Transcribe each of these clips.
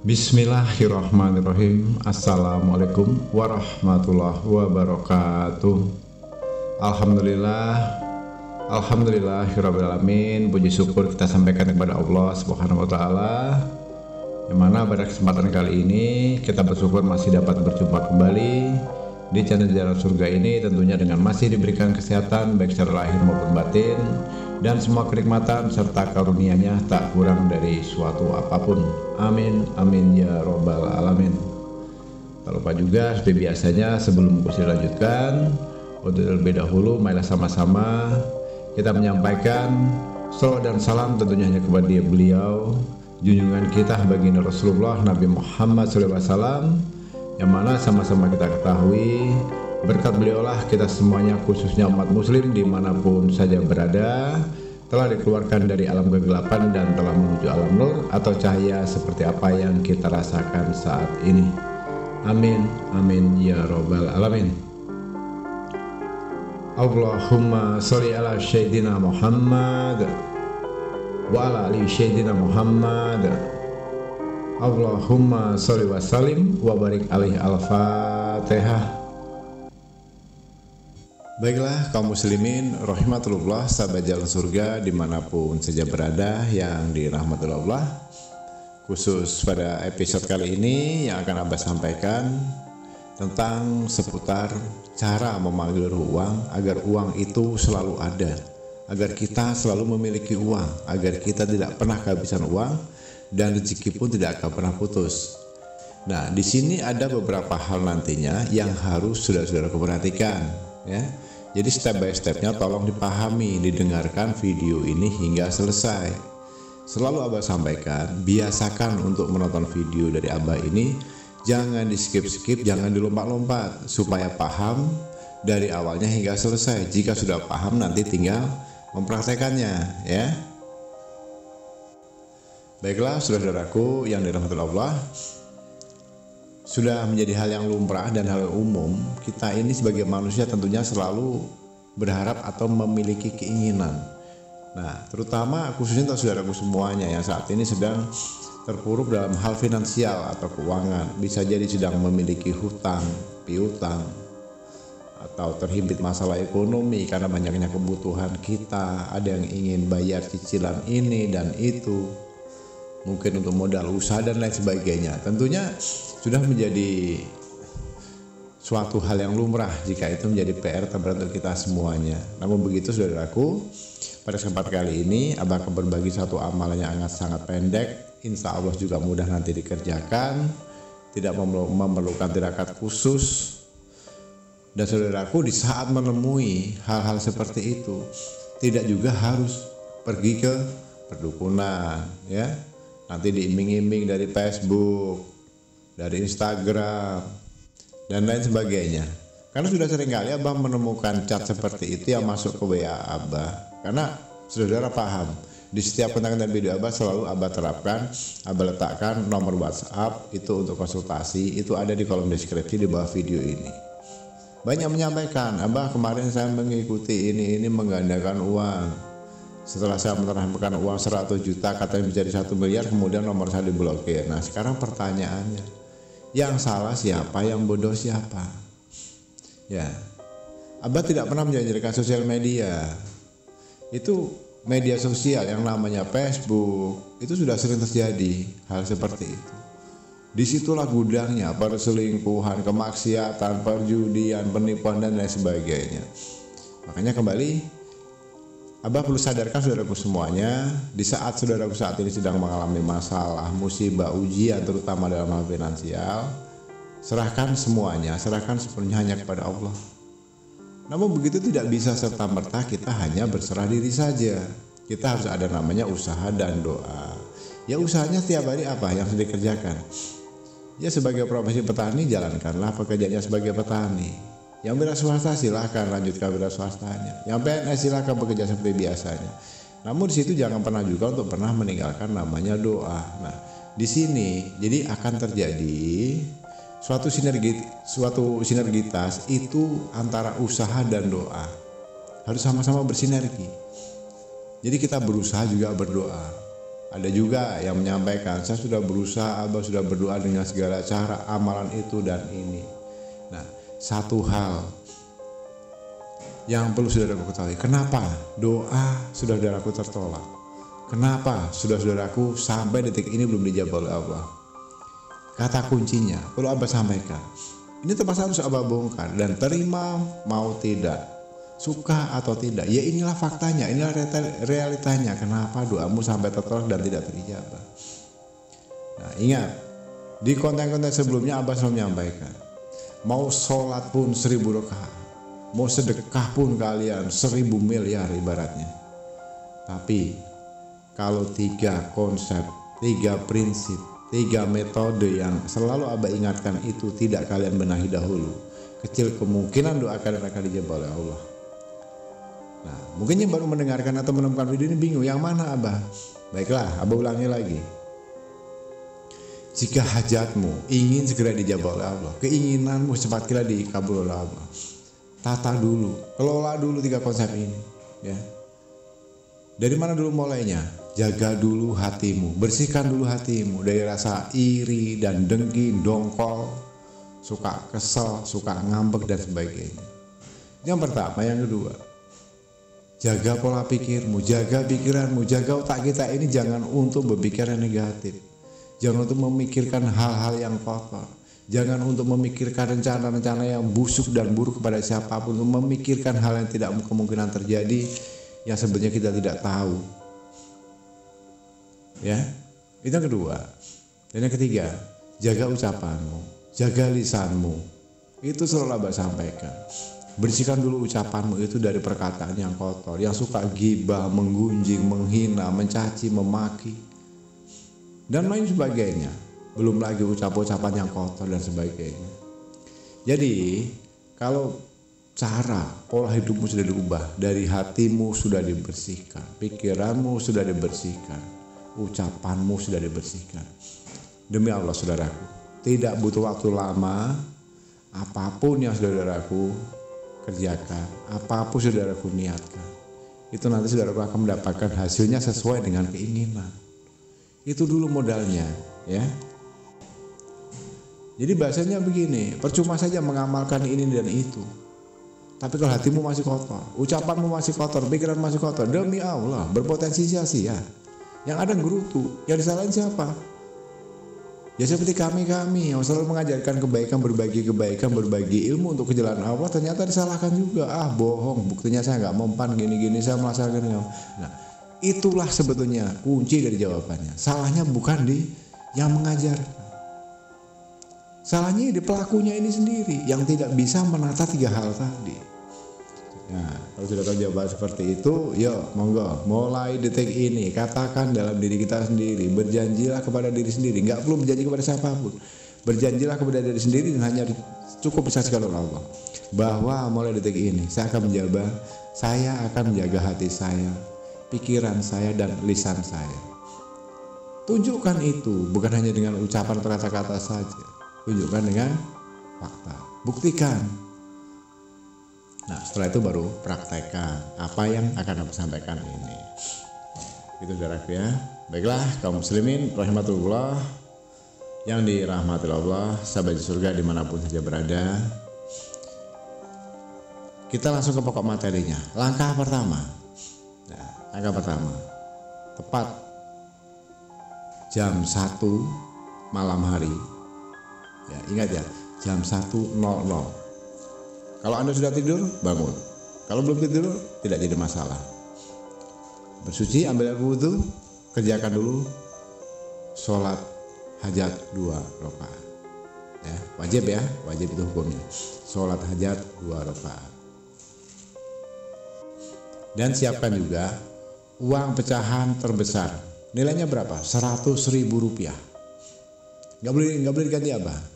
Bismillahirrahmanirrahim. Assalamualaikum warahmatullahi wabarakatuh. Alhamdulillahirrabbilalamin. Puji syukur kita sampaikan kepada Allah Subhanahu wa ta'ala, yang mana pada kesempatan kali ini kita bersyukur masih dapat berjumpa kembali di channel Jalan Surga ini, tentunya dengan masih diberikan kesehatan baik secara lahir maupun batin, dan semua kenikmatan serta karunia-Nya tak kurang dari suatu apapun. Amin amin ya robbal alamin. Tak lupa juga seperti biasanya, sebelum kursi dilanjutkan, untuk terlebih dahulu marilah sama-sama kita menyampaikan salawat dan salam tentunya hanya kepada beliau, junjungan kita baginda Rasulullah Nabi Muhammad SAW, yang mana sama-sama kita ketahui berkat beliaulah kita semuanya, khususnya umat muslim dimanapun saja berada, telah dikeluarkan dari alam kegelapan dan telah menuju alam nur atau cahaya seperti apa yang kita rasakan saat ini. Amin amin ya robbal alamin. Allahumma sholli ala Sayyidina Muhammad wa ala ali Sayyidina Muhammad. Allahumma sholli wa sallim wa barik alaihi. Al-Fatihah. Baiklah kaum muslimin rahimatullah, sahabat Jalan Surga dimanapun saja berada yang dirahmati Allah, khusus pada episode kali ini yang akan Abah sampaikan tentang seputar cara memanggil uang agar uang itu selalu ada, agar kita selalu memiliki uang, agar kita tidak pernah kehabisan uang dan rezeki pun tidak akan pernah putus. Nah, di sini ada beberapa hal nantinya yang harus saudara-saudara perhatikan, ya. Jadi step by stepnya tolong dipahami, didengarkan video ini hingga selesai. Selalu Abah sampaikan, biasakan untuk menonton video dari Abah ini, jangan di skip-skip, jangan dilompat-lompat, supaya paham dari awalnya hingga selesai. Jika sudah paham nanti tinggal mempraktekannya, ya. Baiklah saudara-saudaraku yang dirahmati Allah, sudah menjadi hal yang lumrah dan hal yang umum, kita ini sebagai manusia tentunya selalu berharap atau memiliki keinginan. Nah, terutama khususnya untuk saudaraku semuanya yang saat ini sedang terpuruk dalam hal finansial atau keuangan, bisa jadi sedang memiliki hutang, piutang, atau terhimpit masalah ekonomi karena banyaknya kebutuhan kita, ada yang ingin bayar cicilan ini dan itu, mungkin untuk modal usaha dan lain sebagainya. Tentunya sudah menjadi suatu hal yang lumrah jika itu menjadi PR terberat untuk kita semuanya. Namun begitu saudaraku, pada kesempatan kali ini Abah akan berbagi satu amalan yang sangat pendek, insya Allah juga mudah nanti dikerjakan, tidak memerlukan tirakat khusus. Dan saudaraku, di saat menemui hal-hal seperti itu, tidak juga harus pergi ke perdukunan, ya. Nanti diiming-iming dari Facebook, dari Instagram, dan lain sebagainya. Karena sudah sering kali Abah menemukan chat seperti itu yang masuk ke WA Abah. Karena saudara paham, di setiap konten dan video Abah selalu Abah terapkan, Abah letakkan nomor WhatsApp itu untuk konsultasi, itu ada di kolom deskripsi di bawah video ini. Banyak menyampaikan, Abah kemarin saya mengikuti ini menggandakan uang. Setelah saya menerangkan uang 100 juta katanya menjadi 1 miliar, kemudian nomor saya diblokir. Nah, sekarang pertanyaannya, yang salah siapa, yang bodoh siapa? Ya, Abah tidak pernah menjanjikan sosial media. Itu media sosial yang namanya Facebook, itu sudah sering terjadi hal seperti itu. Disitulah gudangnya perselingkuhan, kemaksiatan, perjudian, penipuan dan lain sebagainya. Makanya kembali Abah perlu sadarkan saudaraku semuanya, di saat saudaraku saat ini sedang mengalami masalah, musibah, ujian, terutama dalam hal finansial, serahkan semuanya, serahkan sepenuhnya hanya kepada Allah. Namun begitu tidak bisa serta-merta kita hanya berserah diri saja. Kita harus ada namanya usaha dan doa. Ya, usahanya setiap hari apa yang harus dikerjakan? Ya, sebagai profesi petani jalankanlah pekerjaannya sebagai petani. Yang wira swasta silahkan lanjutkan wira swastanya. Yang PNS silahkan bekerja seperti biasanya. Namun di situ jangan pernah juga untuk pernah meninggalkan namanya doa. Nah, di sini jadi akan terjadi suatu sinergitas itu antara usaha dan doa. Harus sama-sama bersinergi. Jadi kita berusaha juga berdoa. Ada juga yang menyampaikan, saya sudah berusaha, Abah sudah berdoa dengan segala cara, amalan itu dan ini. Nah, satu hal yang perlu saudaraku ketahui, kenapa doa saudaraku tertolak? Kenapa saudaraku sampai detik ini belum dijawab oleh Allah? Kata kuncinya perlu Abah sampaikan. Ini terpaksa harus Abah bongkar dan terima mau tidak, suka atau tidak, ya inilah faktanya, inilah realitanya. Kenapa doamu sampai tertolak dan tidak terijabah? Nah, ingat, di konten-konten sebelumnya Abah selalu menyampaikan, mau sholat pun 1000 rakaat, mau sedekah pun kalian 1000 miliar ibaratnya. Tapi kalau 3 konsep, 3 prinsip, 3 metode yang selalu Abah ingatkan itu tidak kalian benahi dahulu, kecil kemungkinan doa kalian akan dijawab oleh Allah. Nah, mungkin yang baru mendengarkan atau menemukan video ini bingung, yang mana Abah? Baiklah, Abah ulangi lagi. Jika hajatmu ingin segera dijawab oleh Allah, keinginanmu cepat kira dikabul oleh Allah, tata dulu, kelola dulu 3 konsep ini, ya. Dari mana dulu mulainya? Jaga dulu hatimu, bersihkan dulu hatimu dari rasa iri dan dengki, dongkol, suka kesel, suka ngambek dan sebagainya. Yang pertama, yang kedua, jaga pola pikirmu, jaga pikiranmu, jaga otak kita ini jangan untuk berpikir yang negatif, jangan untuk memikirkan hal-hal yang kotor, jangan untuk memikirkan rencana-rencana yang busuk dan buruk kepada siapapun, untuk memikirkan hal yang tidak kemungkinan terjadi yang sebenarnya kita tidak tahu. Ya, itu yang kedua. Dan yang ketiga, jaga ucapanmu, jaga lisanmu. Itu selalu Abah sampaikan. Bersihkan dulu ucapanmu itu dari perkataan yang kotor, yang suka gibah, menggunjing, menghina, mencaci, memaki, dan lain sebagainya. Belum lagi ucapan-ucapan yang kotor dan sebagainya. Jadi, kalau cara pola hidupmu sudah diubah, dari hatimu sudah dibersihkan, pikiranmu sudah dibersihkan, ucapanmu sudah dibersihkan. Demi Allah saudaraku, tidak butuh waktu lama, apapun yang saudaraku kerjakan, apapun saudaraku niatkan, itu nanti saudaraku akan mendapatkan hasilnya sesuai dengan keinginan. Itu dulu modalnya, ya. Jadi bahasanya begini, percuma saja mengamalkan ini dan itu, tapi kalau hatimu masih kotor, ucapanmu masih kotor, pikiran masih kotor, demi Allah berpotensi sia-sia. Yang ada gerutu, yang disalahin siapa? Ya seperti kami yang selalu mengajarkan kebaikan, berbagi ilmu untuk kejalan Allah, ternyata disalahkan juga. Bohong, buktinya saya nggak mempan gini-gini, saya melaksanakan. Nah, itulah sebetulnya kunci dari jawabannya. Salahnya bukan di yang mengajarkan, salahnya di pelakunya ini sendiri yang tidak bisa menata 3 hal tadi. Nah, kalau sudah tahu jawaban seperti itu, yuk monggo mulai detik ini katakan dalam diri kita sendiri, berjanjilah kepada diri sendiri, nggak perlu berjanji kepada siapapun, berjanjilah kepada diri sendiri dan hanya cukup disaksikan oleh Allah bahwa mulai detik ini saya akan menjaga hati saya, pikiran saya dan lisan saya. Tunjukkan itu bukan hanya dengan ucapan atau kata-kata saja, tunjukkan dengan fakta, buktikan. Nah, setelah itu baru praktekkan apa yang akan aku sampaikan ini. Itu saudaraku ya. Baiklah, kaum muslimin rahmatullah yang dirahmati Allah, sahabat surga dimanapun saja berada. Kita langsung ke pokok materinya. Langkah pertama. Nah, langkah pertama. Tepat jam 1 malam hari. Ya, ingat ya, jam 1.00. Kalau Anda sudah tidur, bangun. Kalau belum tidur, tidak jadi masalah. Bersuci, ambil air wudu, kerjakan dulu sholat hajat 2 rakaat. Ya, wajib itu hukumnya. Sholat hajat 2 rakaat. Dan siapkan juga uang pecahan terbesar. Nilainya berapa? 100.000 rupiah. Nggak boleh diganti Abah.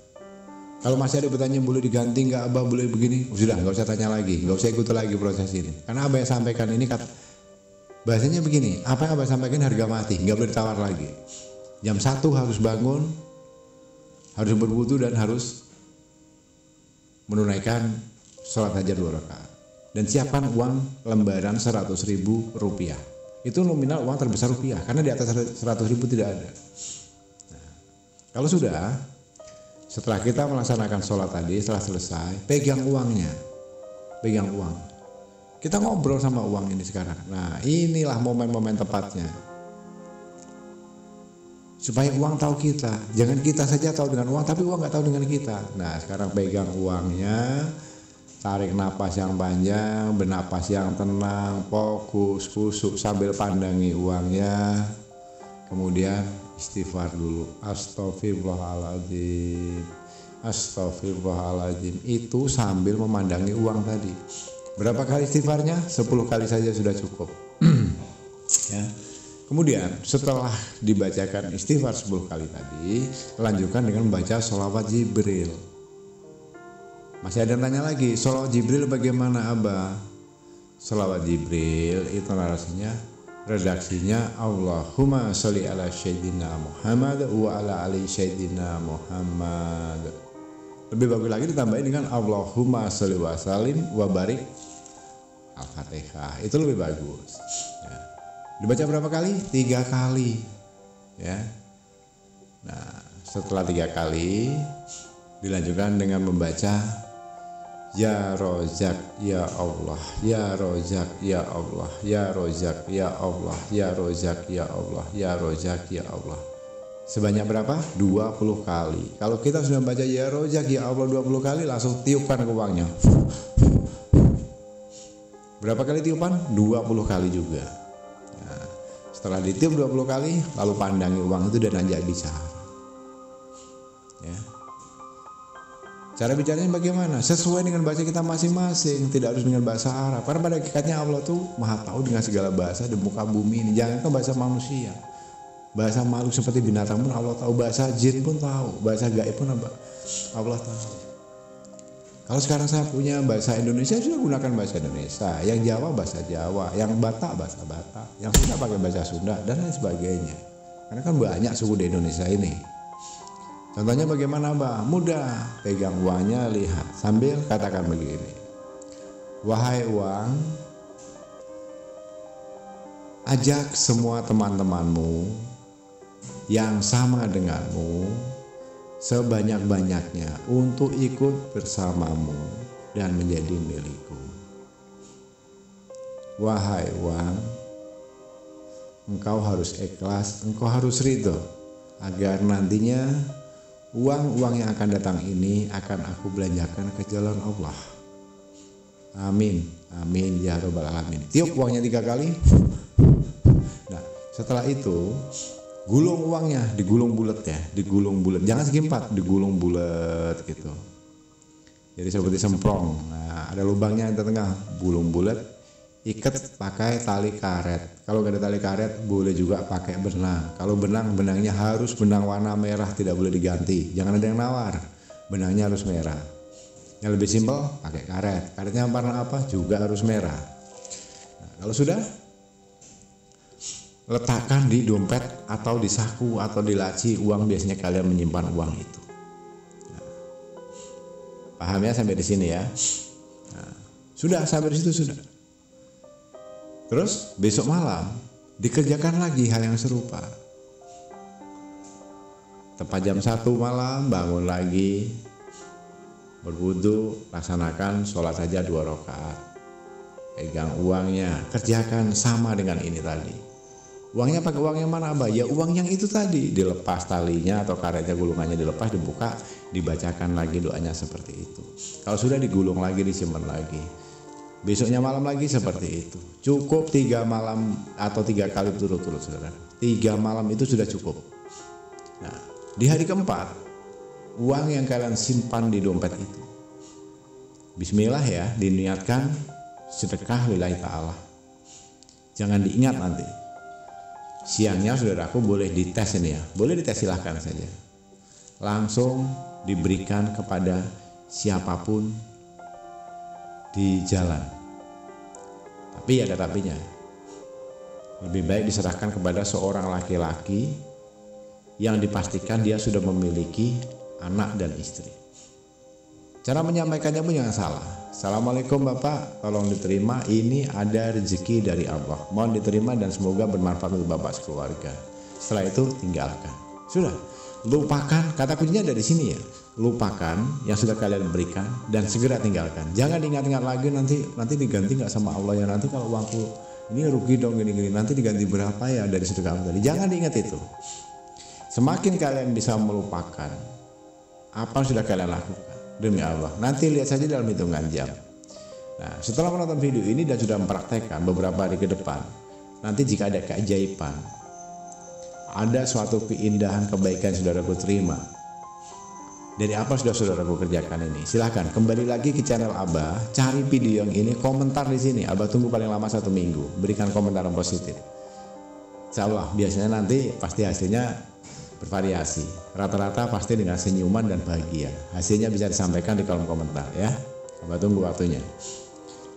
Kalau masih ada bertanya boleh diganti nggak Abah, boleh begini, sudah nggak usah tanya lagi, nggak usah ikut lagi proses ini. Karena Abah yang sampaikan ini bahasanya begini, apa yang Abah sampaikan harga mati, nggak boleh ditawar lagi. Jam 1 harus bangun, harus berwudu dan harus menunaikan sholat hajat 2 rakaat. Dan siapkan uang lembaran 100.000 rupiah. itu nominal uang terbesar rupiah, karena di atas 100.000 tidak ada. Nah, kalau sudah, setelah kita melaksanakan sholat tadi, setelah selesai, pegang uangnya, pegang uang. Kita ngobrol sama uang ini sekarang. Nah, inilah momen-momen tepatnya. Supaya uang tahu kita. Jangan kita saja tahu dengan uang, tapi uang nggak tahu dengan kita. Nah, sekarang pegang uangnya, tarik napas yang panjang, bernapas yang tenang, fokus, khusyuk sambil pandangi uangnya. Kemudian istighfar dulu. Astagfirullahaladzim, astagfirullahaladzim. Itu sambil memandangi uang tadi. Berapa kali istighfarnya? 10 kali saja sudah cukup. Ya. Kemudian setelah dibacakan istighfar 10 kali tadi, lanjutkan dengan membaca sholawat Jibril. Masih ada yang tanya lagi, sholawat Jibril bagaimana Abah? Sholawat Jibril itu redaksinya Allahumma sholli ala Sayyidina Muhammad wa ala ali Sayyidina Muhammad. Lebih bagus lagi ditambahin dengan Allahumma sholli wa sallim wa barik Al-Fatihah. Itu lebih bagus. Ya. Dibaca berapa kali? 3 kali. Ya. Nah, setelah 3 kali dilanjutkan dengan membaca Ya Rozak ya Allah, Ya Rozak ya Allah, Ya Rozak ya Allah, Ya Rozak ya Allah, Ya Rozak ya Allah. Sebanyak berapa? 20 kali. Kalau kita sudah baca Ya Rozak ya Allah 20 kali, langsung tiupkan ke uangnya. Berapa kali tiupan? 20 kali juga. Nah, setelah ditiup 20 kali, lalu pandangi uang itu dan ajak bicara. Ya. Cara bicaranya bagaimana? Sesuai dengan bahasa kita masing-masing, tidak harus dengan bahasa Arab. Karena pada hakikatnya Allah tuh Maha tahu dengan segala bahasa di muka bumi ini. Jangan ke bahasa manusia. Bahasa makhluk seperti binatang pun Allah tahu, bahasa jin pun tahu, bahasa gaib pun Allah tahu. Kalau sekarang saya punya bahasa Indonesia, sudah gunakan bahasa Indonesia. Yang Jawa bahasa Jawa, yang Batak bahasa Batak, yang Sunda pakai bahasa Sunda dan lain sebagainya. Karena kan banyak suku di Indonesia ini. Contohnya bagaimana Mbak? Mudah, pegang uangnya, lihat sambil katakan begini. Wahai uang, ajak semua teman-temanmu yang sama denganmu sebanyak-banyaknya untuk ikut bersamamu dan menjadi milikku. Wahai uang, engkau harus ikhlas, engkau harus ridho, agar nantinya uang-uang yang akan datang ini akan aku belanjakan ke jalan Allah. Amin, amin ya robbal alamin. Tiup uangnya 3 kali. Nah, setelah itu gulung uangnya, digulung bulat ya, digulung bulat. Jangan segi 4, digulung bulat gitu. Jadi seperti semprong. Nah, ada lubangnya di tengah, gulung bulat, ikat pakai tali karet. Kalau nggak ada tali karet, boleh juga pakai benang. Kalau benangnya harus benang warna merah, tidak boleh diganti. Jangan ada yang nawar. Benangnya harus merah. Yang lebih simpel, pakai karet. Karetnya warna apa? Juga harus merah. Nah, kalau sudah, letakkan di dompet atau di saku atau di laci uang, biasanya kalian menyimpan uang itu. Nah, paham ya sampai di sini ya? Nah, sudah sampai di situ sudah. Terus besok malam dikerjakan lagi hal yang serupa. Tepat jam 1 malam bangun lagi, berwudu, laksanakan sholat saja 2 rakaat. Pegang uangnya, kerjakan sama dengan ini tadi. Uangnya pakai uang yang mana Abah? Ya uang yang itu tadi, dilepas talinya atau karetnya, gulungannya dilepas, dibuka, dibacakan lagi doanya seperti itu. Kalau sudah digulung lagi, disimpan lagi. Besoknya malam lagi seperti itu. Cukup 3 malam atau 3 kali berturut-turut saudara. 3 malam itu sudah cukup. Nah, di hari keempat, uang yang kalian simpan di dompet itu, bismillah ya, diniatkan sedekah lillahi ta'ala. Jangan diingat nanti. Siangnya saudaraku boleh dites ini ya, boleh dites, silahkan saja. Langsung diberikan kepada siapapun di jalan. Tapi ada tapinya. Lebih baik diserahkan kepada seorang laki-laki yang dipastikan dia sudah memiliki anak dan istri. Cara menyampaikannya pun jangan salah. Assalamualaikum Bapak, tolong diterima, ini ada rezeki dari Allah, mohon diterima dan semoga bermanfaat untuk Bapak sekeluarga. Setelah itu tinggalkan. Sudah, lupakan, kata kuncinya dari sini ya. Lupakan yang sudah kalian berikan dan segera tinggalkan. Jangan diingat-ingat lagi, nanti diganti nggak sama Allah ya, nanti kalau uangku ini rugi dong gini-gini, nanti diganti berapa ya dari sedekah tadi. Jangan diingat itu. Semakin kalian bisa melupakan apa yang sudah kalian lakukan, demi Allah, nanti lihat saja dalam hitungan jam. Nah, setelah menonton video ini dan sudah mempraktekkan beberapa hari ke depan, nanti jika ada keajaiban, ada suatu keindahan kebaikan saudaraku terima dari apa sudah saudaraku kerjakan ini, silahkan kembali lagi ke channel Abah, cari video yang ini, komentar di sini. Abah tunggu paling lama 1 minggu, berikan komentar yang positif. Insya Allah biasanya nanti pasti hasilnya bervariasi, rata-rata pasti dengan senyuman dan bahagia. Hasilnya bisa disampaikan di kolom komentar ya. Abah tunggu waktunya.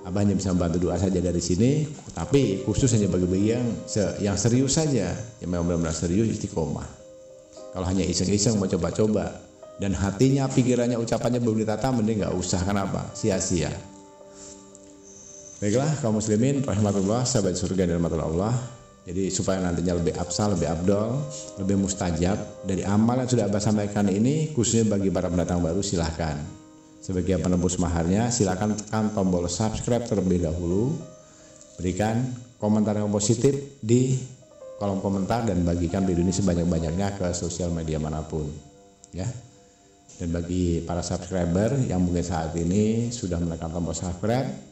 Abah hanya bisa membantu doa saja dari sini, tapi khusus hanya bagi-bagi yang serius saja, yang memang benar-benar serius, istiqomah. Kalau hanya iseng-iseng mau coba-coba dan hatinya, pikirannya, ucapannya belum ditata, mending nggak usah. Kenapa? Sia-sia. Baiklah kaum muslimin rahmatullah, sahabat surga dan rahmatullah Allah. Jadi supaya nantinya lebih absal, lebih abdol, lebih mustajab dari amal yang sudah Abah sampaikan ini, khususnya bagi para pendatang baru, silahkan sebagai penebus maharnya silahkan tekan tombol subscribe terlebih dahulu, berikan komentar yang positif di kolom komentar dan bagikan video ini sebanyak-banyaknya ke sosial media manapun ya. Dan bagi para subscriber yang mungkin saat ini sudah menekan tombol subscribe,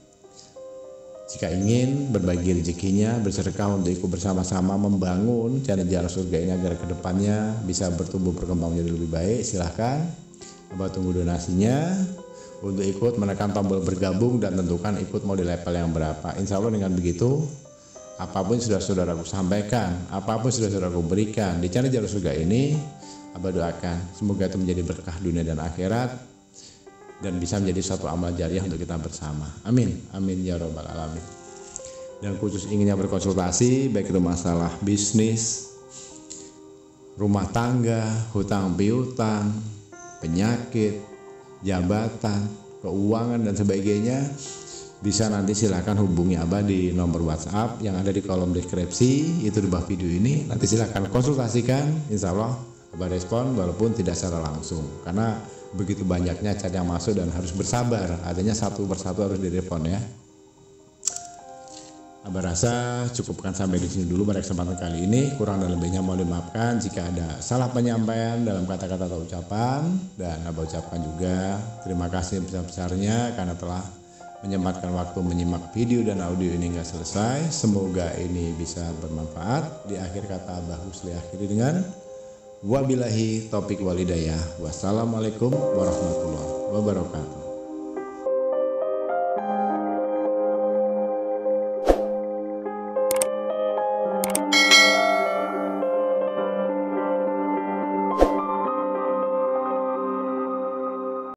jika ingin berbagi rezekinya, bersedekah untuk ikut bersama-sama membangun channel Jalan Surga ini agar kedepannya bisa bertumbuh berkembang menjadi lebih baik, silahkan. Abah tunggu donasinya untuk ikut menekan tombol bergabung dan tentukan ikut mau di level yang berapa. Insya Allah dengan begitu, apapun sudah saudaraku sampaikan, apapun sudah saudaraku berikan di channel Jalan Surga ini, Abah doakan semoga itu menjadi berkah dunia dan akhirat, dan bisa menjadi suatu amal jariah untuk kita bersama. Amin, amin ya robbal alamin. Dan khusus inginnya berkonsultasi, baik itu masalah bisnis, rumah tangga, hutang piutang, penyakit, jabatan, keuangan dan sebagainya, bisa nanti silakan hubungi Abah di nomor WhatsApp yang ada di kolom deskripsi itu di bawah video ini. Nanti silakan konsultasikan, insya Allah Abah respon walaupun tidak secara langsung, karena begitu banyaknya chat yang masuk dan harus bersabar, artinya satu persatu harus direspon ya. Abah rasa cukupkan sampai di sini dulu pada kesempatan kali ini. Kurang dan lebihnya mohon dimaafkan jika ada salah penyampaian dalam kata-kata atau ucapan. Dan Abah ucapkan juga terima kasih besar-besarnya karena telah menyempatkan waktu menyimak video dan audio ini hingga selesai. Semoga ini bisa bermanfaat. Di akhir kata Abah Husli akhiri dengan wabillahi taufik walhidayah. Wassalamualaikum warahmatullahi wabarakatuh.